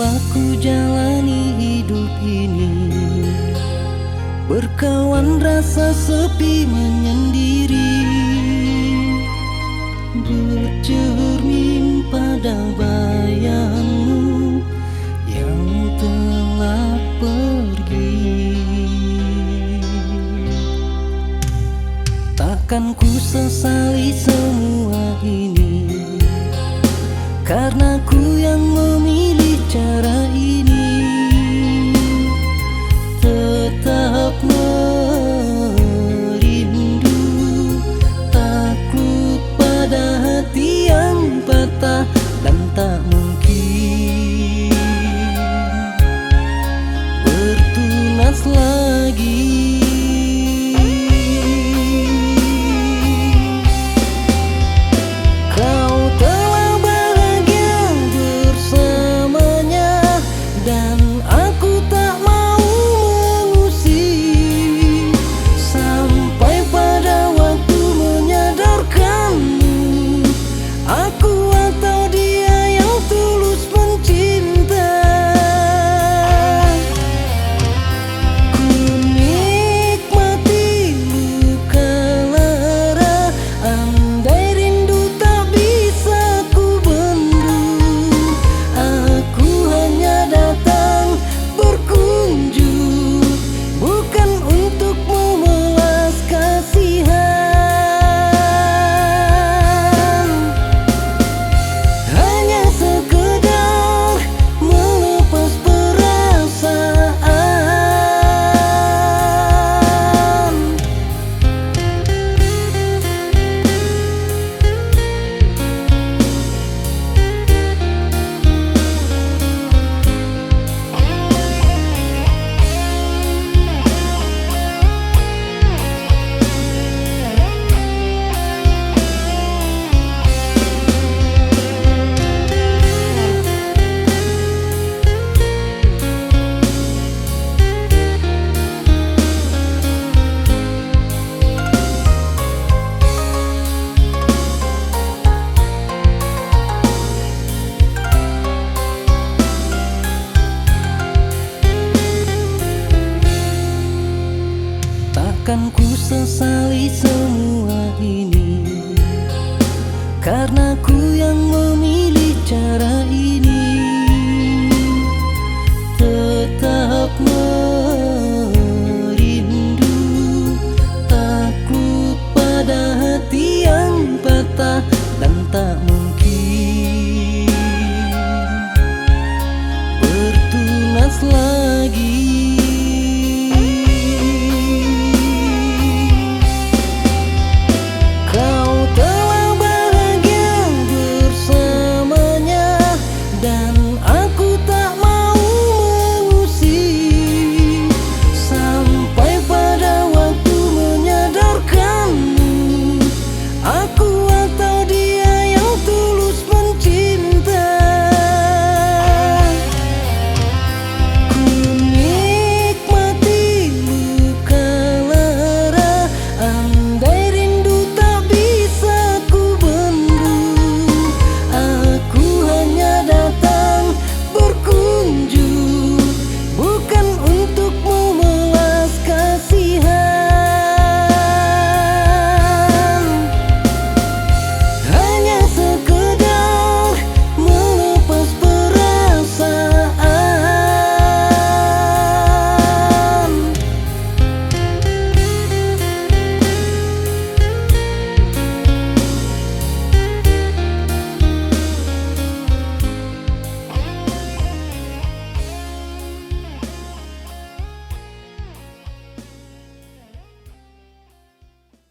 telah ku jalani hidup ini, berkawan rasa sepi menyendiri, bercermin pada bayangmu yang telah pergi. Takkan ku sesali semua ini, karena ku yang memilih cara ini. Tetap merindu, takluk pada hati yang patah, dan tak mungkin bertunas lagi. Takkan ku sesali semua ini, karena ku yang memilih cara ini. Tetap merindu, takluk pada hati yang patah, dan tak mungkin bertunas lagi.